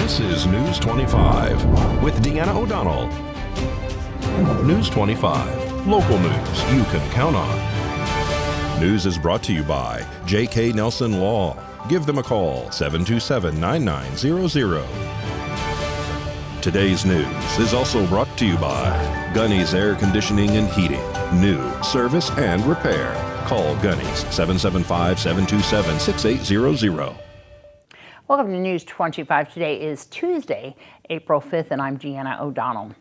This is News 25 with Deanna O'Donnell. News 25, local news you can count on. News is brought to you by J.K. Nelson Law. Give them a call, 727-9900. Today's news is also brought to you by Gunny's Air Conditioning and Heating. New service and repair. Call Gunny's, 775-727-6800. Welcome to News 25. Today is Tuesday, April 5th, and I'm Deanna O'Donnell.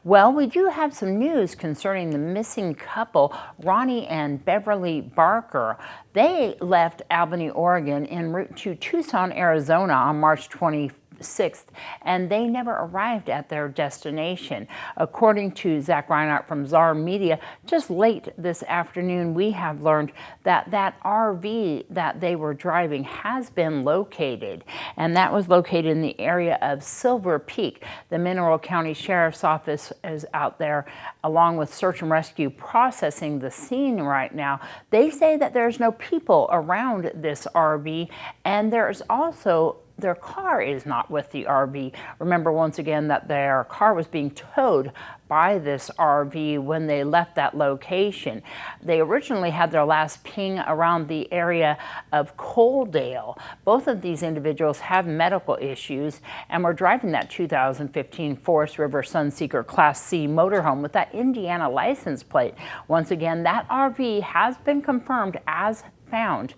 Well, we do have some news concerning the missing couple, Ronnie and Beverly Barker. They left Albany, Oregon, en route to Tucson, Arizona on March 26th, and they never arrived at their destination. According to Zach Reinhardt from Czar Media, just late this afternoon, we have learned that that RV that they were driving has been located, and that was located in the area of Silver Peak. The Mineral County Sheriff's Office is out there, along with search and rescue, processing the scene right now. They say that there's no people around this RV, and there's also their car is not with the RV. Remember once again that their car was being towed by this RV when they left that location. They originally had their last ping around the area of Coaldale. Both of these individuals have medical issues and were driving that 2015 Forest River Sunseeker Class C motorhome with that Indiana license plate. Once again, that RV has been confirmed as found.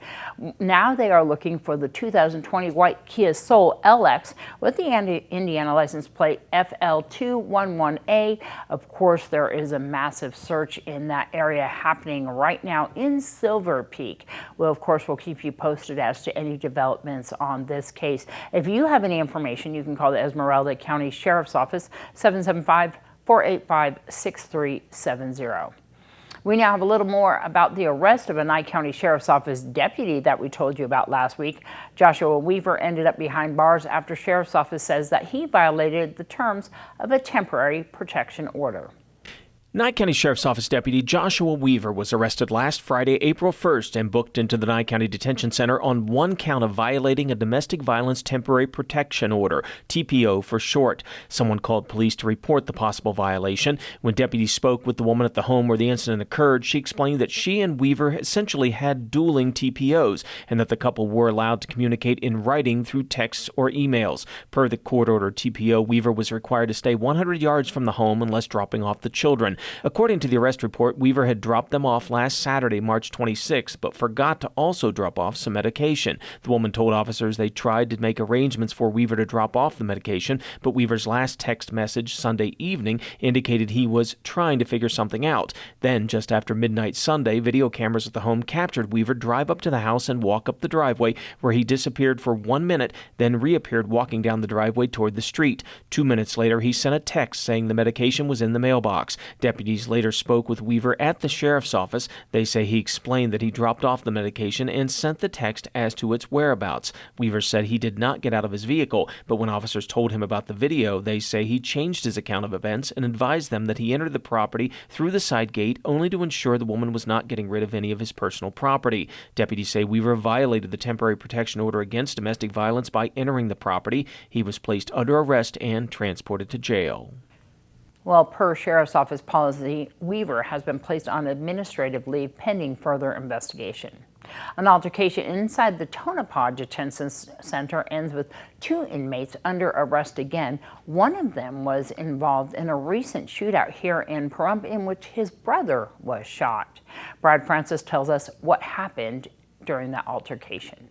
Now they are looking for the 2020 white Kia Soul LX with the Indiana license plate FL211A. Of course, there is a massive search in that area happening right now in Silver Peak. Well, of course, we'll keep you posted as to any developments on this case. If you have any information, you can call the Esmeralda County Sheriff's Office, 775-485-6370. We now have a little more about the arrest of a Nye County Sheriff's Office deputy that we told you about last week. Joshua Weaver ended up behind bars after Sheriff's Office says that he violated the terms of a temporary protection order. Nye County Sheriff's Office Deputy Joshua Weaver was arrested last Friday, April 1st, and booked into the Nye County Detention Center on one count of violating a domestic violence temporary protection order, TPO for short. Someone called police to report the possible violation. When deputies spoke with the woman at the home where the incident occurred, she explained that she and Weaver essentially had dueling TPOs and that the couple were allowed to communicate in writing through texts or emails. Per the court-ordered TPO, Weaver was required to stay 100 yards from the home unless dropping off the children. According to the arrest report, Weaver had dropped them off last Saturday, March 26th, but forgot to also drop off some medication. The woman told officers they tried to make arrangements for Weaver to drop off the medication, but Weaver's last text message Sunday evening indicated he was trying to figure something out. Then, just after midnight Sunday, video cameras at the home captured Weaver drive up to the house and walk up the driveway, where he disappeared for 1 minute, then reappeared walking down the driveway toward the street. 2 minutes later, he sent a text saying the medication was in the mailbox. Deputies later spoke with Weaver at the sheriff's office. They say he explained that he dropped off the medication and sent the text as to its whereabouts. Weaver said he did not get out of his vehicle, but when officers told him about the video, they say he changed his account of events and advised them that he entered the property through the side gate only to ensure the woman was not getting rid of any of his personal property. Deputies say Weaver violated the temporary protection order against domestic violence by entering the property. He was placed under arrest and transported to jail. Well, per Sheriff's Office policy, Weaver has been placed on administrative leave pending further investigation. An altercation inside the Tonopah Detention Center ends with 2 inmates under arrest again. One of them was involved in a recent shootout here in Pahrump in which his brother was shot. Brad Francis tells us what happened during that altercation.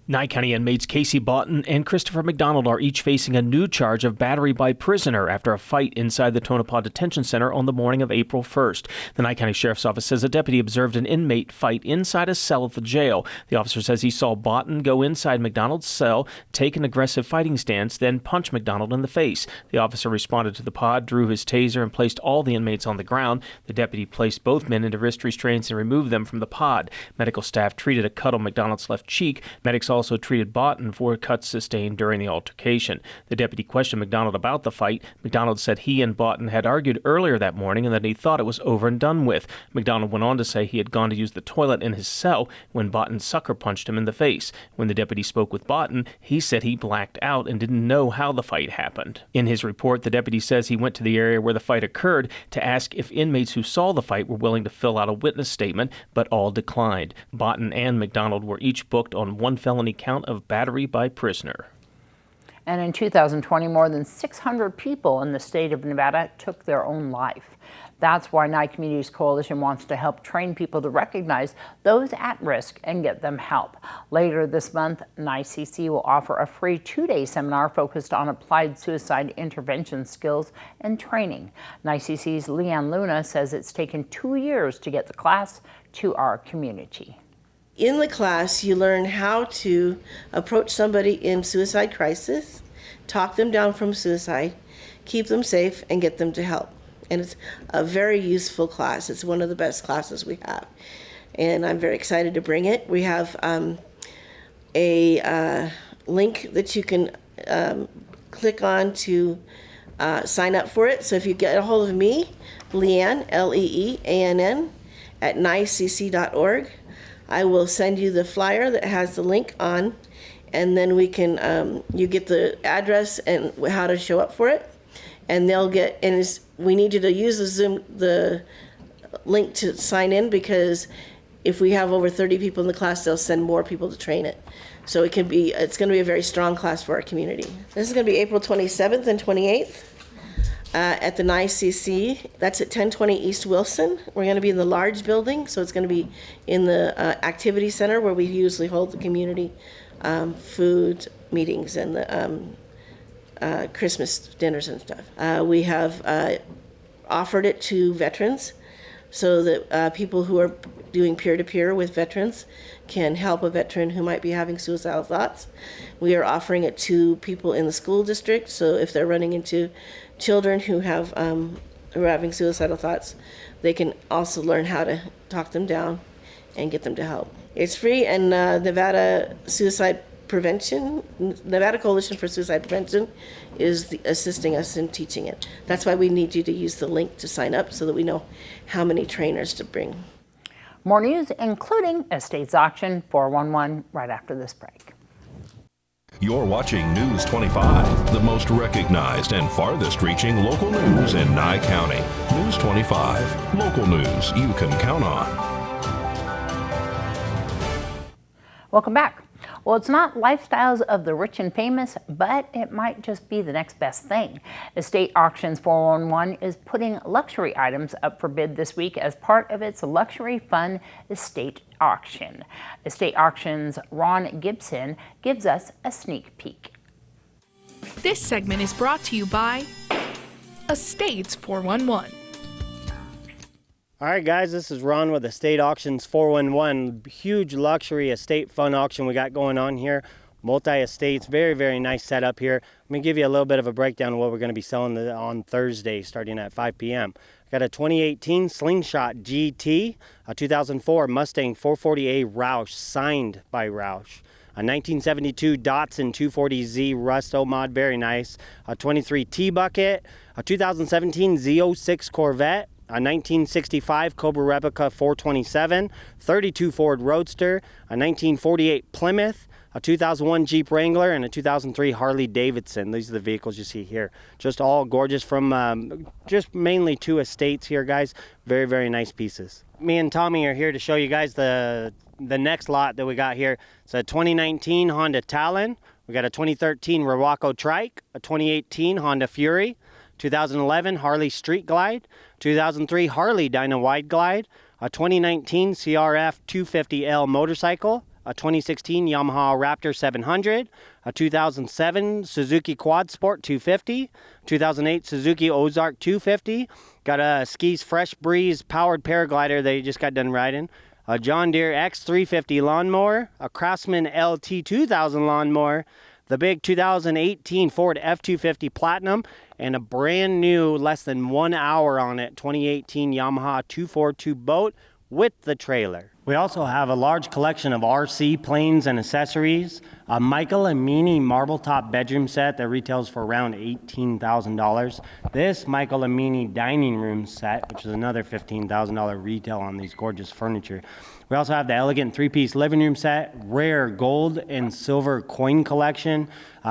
Nye County inmates Casey Boughton and Christopher McDonald are each facing a new charge of battery by prisoner after a fight inside the Tonopah Detention Center on the morning of April 1st. The Nye County Sheriff's Office says a deputy observed an inmate fight inside a cell at the jail. The officer says he saw Boughton go inside McDonald's cell, take an aggressive fighting stance, then punch McDonald in the face. The officer responded to the pod, drew his taser, and placed all the inmates on the ground. The deputy placed both men into wrist restraints and removed them from the pod. Medical staff treated a cut on McDonald's left cheek. Medics also treated Botten for cuts sustained during the altercation. The deputy questioned McDonald about the fight. McDonald said he and Botten had argued earlier that morning and that he thought it was over and done with. McDonald went on to say he had gone to use the toilet in his cell when Botten sucker punched him in the face. When the deputy spoke with Botten, he said he blacked out and didn't know how the fight happened. In his report, the deputy says he went to the area where the fight occurred to ask if inmates who saw the fight were willing to fill out a witness statement, but all declined. Botten and McDonald were each booked on one felony count of battery by prisoner. And in 2020, more than 600 people in the state of Nevada took their own life. That's why Nye Communities Coalition wants to help train people to recognize those at risk and get them help. Later this month, Nye CC will offer a free 2-day seminar focused on applied suicide intervention skills and training. Nye CC's Leanne Luna says it's taken 2 years to get the class to our community. In the class, you learn how to approach somebody in suicide crisis, talk them down from suicide, keep them safe, and get them to help. And it's a very useful class. It's one of the best classes we have. And I'm very excited to bring it. We have a link that you can click on to sign up for it. So if you get a hold of me, Leanne, Leeann, at nycc.org, I will send you the flyer that has the link on, and then we can, you get the address and how to show up for it. And they'll get, and we need you to use the link to sign in, because if we have over 30 people in the class, they'll send more people to train it. So it's going to be a very strong class for our community. This is going to be April 27th and 28th at the Nye CC. That's at 1020 East Wilson. We're going to be in the large building, so it's going to be in the activity center where we usually hold the community food meetings and the Christmas dinners and stuff. We have offered it to veterans so that people who are doing peer-to-peer with veterans can help a veteran who might be having suicidal thoughts. We are offering it to people in the school district, so if they're running into children who are having suicidal thoughts, they can also learn how to talk them down and get them to help. It's free, and Nevada Coalition for Suicide Prevention is assisting us in teaching it. That's why we need you to use the link to sign up so that we know how many trainers to bring. More news, including Estates Auction 411, right after this break. You're watching News 25, the most recognized and farthest reaching local news in Nye County. News 25, local news you can count on. Welcome back. Well, it's not lifestyles of the rich and famous, but it might just be the next best thing. Estate Auctions 411 is putting luxury items up for bid this week as part of its Luxury Fun Estate Auction. Estate Auctions' Ron Gibson gives us a sneak peek. This segment is brought to you by Estates 411. All right, guys, this is Ron with Estate Auctions 411. Huge luxury estate fun auction we got going on here. Multi-estates, very, very nice setup here. Let me give you a little bit of a breakdown of what we're going to be selling on Thursday starting at 5 p.m. Got a 2018 Slingshot GT, a 2004 Mustang 440A Roush, signed by Roush. A 1972 Datsun 240Z Rusto mod, very nice. A 23 T-Bucket, a 2017 Z06 Corvette, a 1965 Cobra Replica 427, 32 Ford Roadster, a 1948 Plymouth, a 2001 Jeep Wrangler, and a 2003 Harley Davidson. These are the vehicles you see here. Just all gorgeous from just mainly 2 estates here, guys. Very, very nice pieces. Me and Tommy are here to show you guys the next lot that we got here. It's a 2019 Honda Talon. We got a 2013 Rowacco Trike, a 2018 Honda Fury, 2011 Harley Street Glide, 2003 Harley Dyna Wide Glide, a 2019 CRF 250L motorcycle, a 2016 Yamaha Raptor 700, a 2007 Suzuki Quad Sport 250, 2008 Suzuki Ozark 250, got a Skis Fresh Breeze powered paraglider that you just got done riding, a John Deere X350 lawnmower, a Craftsman LT 2000 lawnmower, the big 2018 Ford F250 Platinum, and a brand new, less than 1 hour on it, 2018 Yamaha 242 boat with the trailer. We also have a large collection of RC planes and accessories, a Michael and Meany marble top bedroom set that retails for around $18,000. This Michael and Meany dining room set, which is another $15,000 retail on these gorgeous furniture. We also have the elegant three-piece living room set, rare gold and silver coin collection,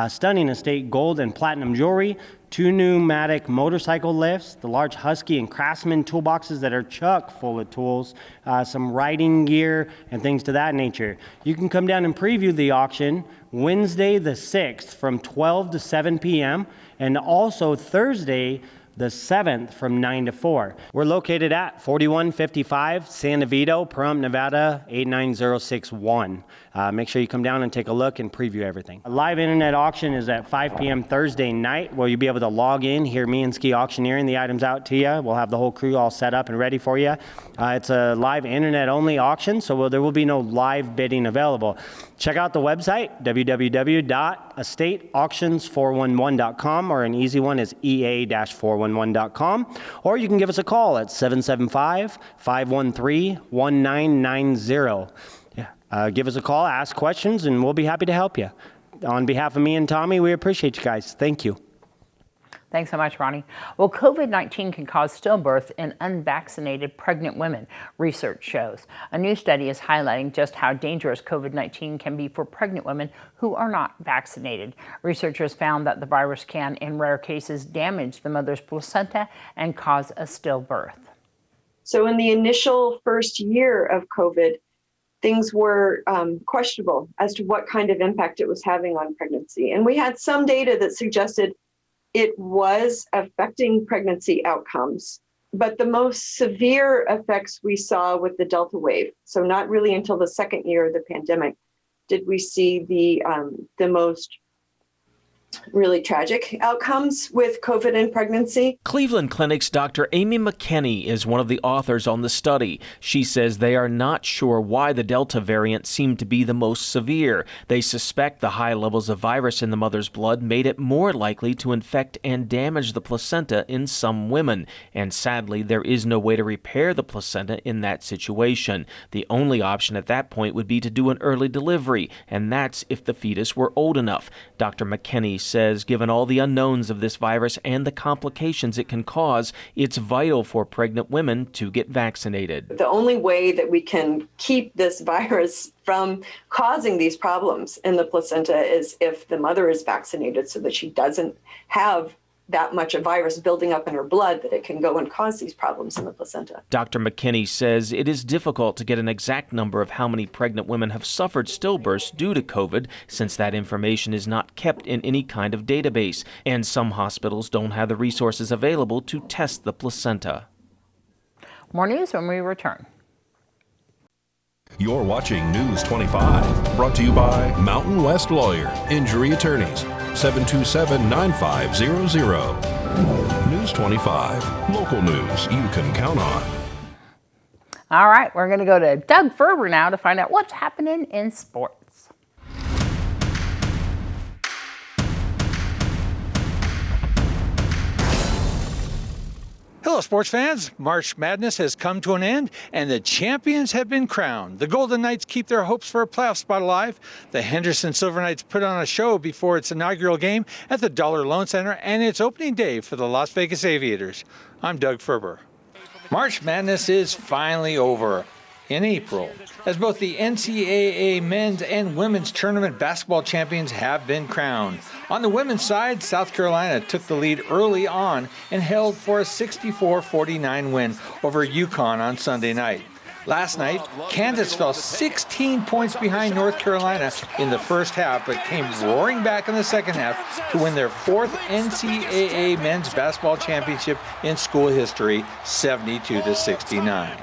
stunning estate gold and platinum jewelry, 2 pneumatic motorcycle lifts, the large Husky and Craftsman toolboxes that are chock full of tools, some riding gear and things to that nature. You can come down and preview the auction Wednesday the 6th from 12 to 7 p.m. and also Thursday the 7th from 9 to 4. We're located at 4155 San Vito, Pahrump, Nevada 89061. Make sure you come down and take a look and preview everything. A live internet auction is at 5 p.m. Thursday night, where you'll be able to log in, hear me and Ski auctioneering the items out to you. We'll have the whole crew all set up and ready for you. It's a live internet only auction, so there will be no live bidding available. Check out the website, www.estateauctions411.com, or an easy one is ea-411.com, or you can give us a call at 775-513-1990. Give us a call, ask questions, and we'll be happy to help you. On behalf of me and Tommy, we appreciate you guys. Thank you. Thanks so much, Ronnie. Well, COVID-19 can cause stillbirth in unvaccinated pregnant women, research shows. A new study is highlighting just how dangerous COVID-19 can be for pregnant women who are not vaccinated. Researchers found that the virus can, in rare cases, damage the mother's placenta and cause a stillbirth. So in the initial first year of COVID, things were questionable as to what kind of impact it was having on pregnancy. And we had some data that suggested it was affecting pregnancy outcomes, but the most severe effects we saw with the Delta wave. So not really until the second year of the pandemic did we see the most really tragic outcomes with COVID in pregnancy. Cleveland Clinic's Dr. Amy McKinney is one of the authors on the study. She says they are not sure why the Delta variant seemed to be the most severe. They suspect the high levels of virus in the mother's blood made it more likely to infect and damage the placenta in some women. And sadly, there is no way to repair the placenta in that situation. The only option at that point would be to do an early delivery, and that's if the fetus were old enough. Dr. McKinney says given all the unknowns of this virus and the complications it can cause, it's vital for pregnant women to get vaccinated. The only way that we can keep this virus from causing these problems in the placenta is if the mother is vaccinated so that she doesn't have that much of virus building up in her blood that it can go and cause these problems in the placenta. Dr. McKinney says it is difficult to get an exact number of how many pregnant women have suffered stillbirths due to COVID, since that information is not kept in any kind of database, and some hospitals don't have the resources available to test the placenta. More news when we return. You're watching News 25, brought to you by Mountain West Lawyer, Injury Attorneys, 727-9500. News 25, local news you can count on. All right, we're going to go to Doug Ferber now to find out what's happening in sports. Hello, sports fans. March Madness has come to an end, and the champions have been crowned. The Golden Knights keep their hopes for a playoff spot alive. The Henderson Silver Knights put on a show before its inaugural game at the Dollar Loan Center and its opening day for the Las Vegas Aviators. I'm Doug Ferber. March Madness is finally over in April, as both the NCAA men's and women's tournament basketball champions have been crowned. On the women's side, South Carolina took the lead early on and held for a 64-49 win over UConn on Sunday night. Last night, Kansas fell 16 points behind North Carolina in the first half, but came roaring back in the second half to win their fourth NCAA men's basketball championship in school history, 72-69.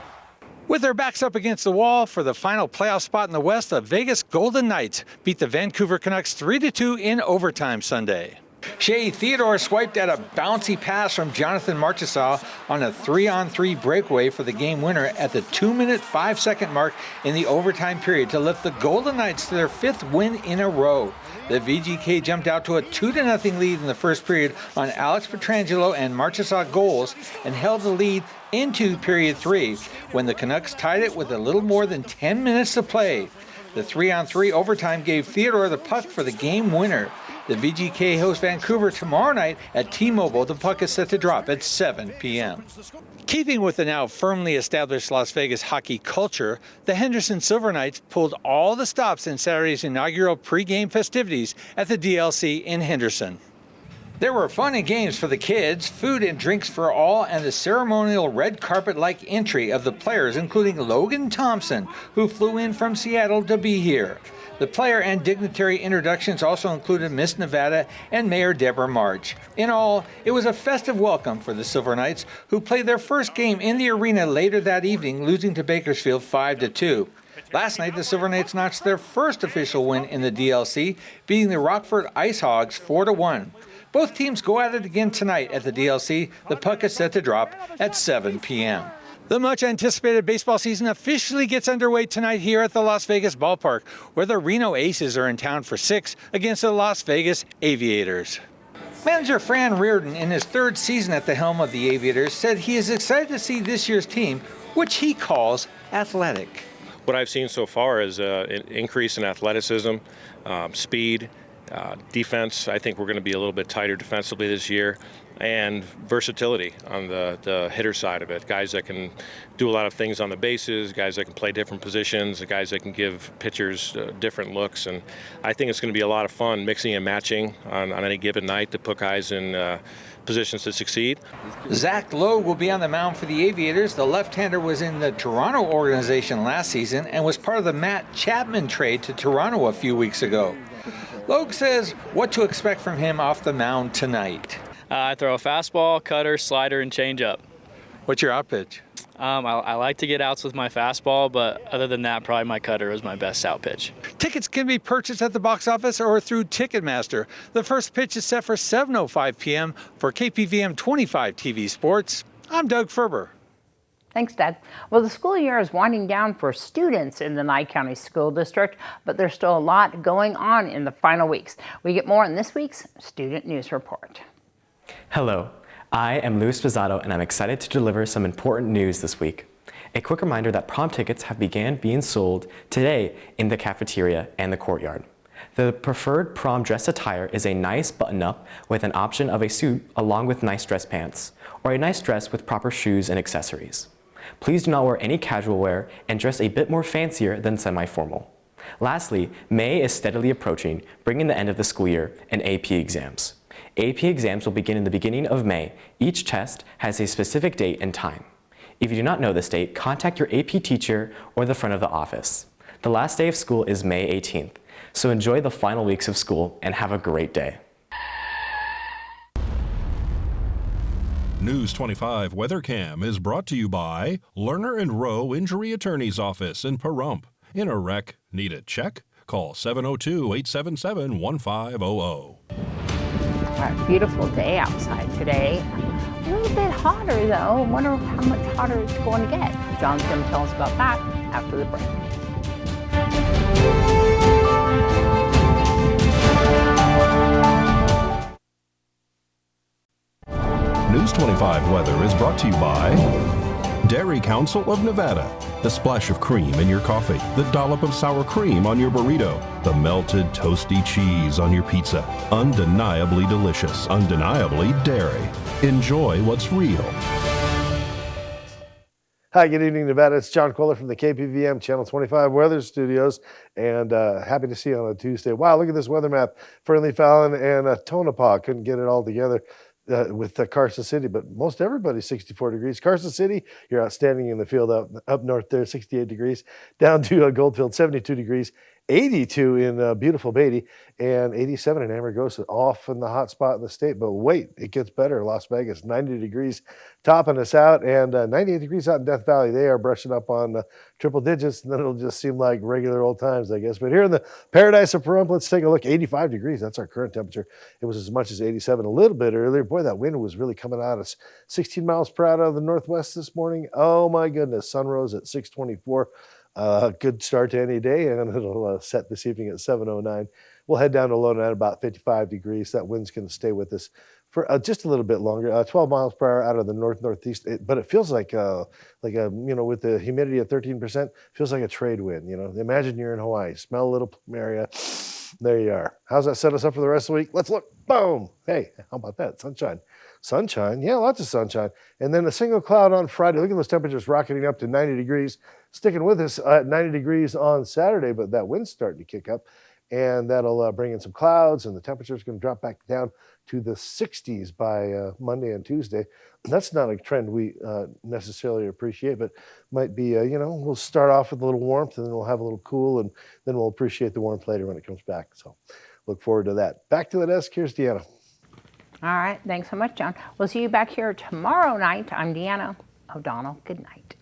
With their backs up against the wall for the final playoff spot in the West, the Vegas Golden Knights beat the Vancouver Canucks 3-2 in overtime Sunday. Shea Theodore swiped at a bouncy pass from Jonathan Marchessault on a 3-on-3 breakaway for the game winner at the 2-minute 5-second mark in the overtime period to lift the Golden Knights to their fifth win in a row. The VGK jumped out to a 2-0 lead in the first period on Alex Petrangelo and Marchessault goals and held the lead into period 3 when the Canucks tied it with a little more than 10 minutes to play. The 3-on-3 overtime gave Theodore the puck for the game winner. The VGK hosts Vancouver tomorrow night at T-Mobile. The puck is set to drop at 7 p.m. Keeping with the now firmly established Las Vegas hockey culture, the Henderson Silver Knights pulled all the stops in Saturday's inaugural pregame festivities at the DLC in Henderson. There were fun and games for the kids, food and drinks for all, and the ceremonial red carpet-like entry of the players, including Logan Thompson, who flew in from Seattle to be here. The player and dignitary introductions also included Miss Nevada and Mayor Deborah March. In all, it was a festive welcome for the Silver Knights, who played their first game in the arena later that evening, losing to Bakersfield 5-2. Last night, the Silver Knights notched their first official win in the DLC, beating the Rockford Ice Hogs 4-1. Both teams go at it again tonight at the DLC. The puck is set to drop at 7 p.m. The much-anticipated baseball season officially gets underway tonight here at the Las Vegas ballpark, where the Reno Aces are in town for 6 against the Las Vegas Aviators. Manager Fran Reardon, in his 3rd season at the helm of the Aviators, said he is excited to see this year's team, which he calls athletic. What I've seen so far is an increase in athleticism, speed, defense. I think we're going to be a little bit tighter defensively this year, and versatility on the hitter side of it. Guys that can do a lot of things on the bases, guys that can play different positions, guys that can give pitchers different looks. And I think it's going to be a lot of fun mixing and matching on any given night to put guys in positions to succeed. Zach Lowe will be on the mound for the Aviators. The left-hander was in the Toronto organization last season and was part of the Matt Chapman trade to Toronto a few weeks ago. Logue says what to expect from him off the mound tonight. I throw a fastball, cutter, slider, and changeup. What's your out pitch? I like to get outs with my fastball, but other than that, probably my cutter is my best out pitch. Tickets can be purchased at the box office or through Ticketmaster. The first pitch is set for 7:05 p.m. for KPVM 25 TV Sports. I'm Doug Ferber. Thanks, Doug. Well, the school year is winding down for students in the Nye County School District, but there's still a lot going on in the final weeks. We get more in this week's Student News Report. Hello, I am Luis Pizzato, and I'm excited to deliver some important news this week. A quick reminder that prom tickets have began being sold today in the cafeteria and the courtyard. The preferred prom dress attire is a nice button-up with an option of a suit along with nice dress pants, or a nice dress with proper shoes and accessories. Please do not wear any casual wear and dress a bit more fancier than semi-formal. Lastly, May is steadily approaching, bringing the end of the school year and AP exams. AP exams will begin in the beginning of May. Each test has a specific date and time. If you do not know this date, contact your AP teacher or the front of the office. The last day of school is May 18th, so enjoy the final weeks of school and have a great day. News 25 WeatherCam is brought to you by Lerner and Rowe Injury Attorney's Office in Pahrump. In a wreck, need a check? Call 702-877-1500. All right, beautiful day outside today. A little bit hotter though. I wonder how much hotter it's going to get. John's going to tell us about that after the break. News 25 weather is brought to you by Dairy Council of Nevada. The splash of cream in your coffee, the dollop of sour cream on your burrito, the melted toasty cheese on your pizza. Undeniably delicious, undeniably dairy. Enjoy what's real. Hi, good evening, Nevada. It's John Kohler from the KPVM Channel 25 Weather Studios, and happy to see you on a Tuesday. Wow, look at this weather map. Fernley Fallon and Tonopah couldn't get it all together with Carson City, but most everybody's 64 degrees. Carson City, you're outstanding in the field up north there, 68 degrees. Down to Goldfield, 72 degrees. 82 in beautiful Beatty, and 87 in Amargosa, off in the hot spot in the state. But wait, it gets better. Las Vegas, 90 degrees, topping us out, and 98 degrees out in Death Valley. They are brushing up on triple digits, and then it'll just seem like regular old times, I guess. But here in the paradise of Pahrump, let's take a look. 85 degrees, that's our current temperature. It was as much as 87 a little bit earlier. Boy, that wind was really coming out. It's 16 miles per hour out of the northwest this morning. Oh, my goodness. Sun rose at 6:24. Good start to any day, and it'll set this evening at 7:09. We'll head down to low at about 55 degrees. That wind's going to stay with us for just a little bit longer. 12 miles per hour out of the northeast, but it feels like a with the humidity at 13%, feels like a trade wind. Imagine you're in Hawaii, smell a little plumeria. There you are. How's that set us up for the rest of the week? Let's look. Boom. Hey, how about that? Sunshine. Sunshine. Yeah, lots of sunshine. And then a single cloud on Friday. Look at those temperatures rocketing up to 90 degrees, sticking with us at 90 degrees on Saturday, but that wind's starting to kick up, and that'll bring in some clouds, and the temperature's going to drop back down to the 60s by Monday and Tuesday. That's not a trend we necessarily appreciate, but might be, we'll start off with a little warmth, and then we'll have a little cool, and then we'll appreciate the warmth later when it comes back. So look forward to that. Back to the desk. Here's Deanna. All right. Thanks so much, John. We'll see you back here tomorrow night. I'm Deanna O'Donnell. Good night.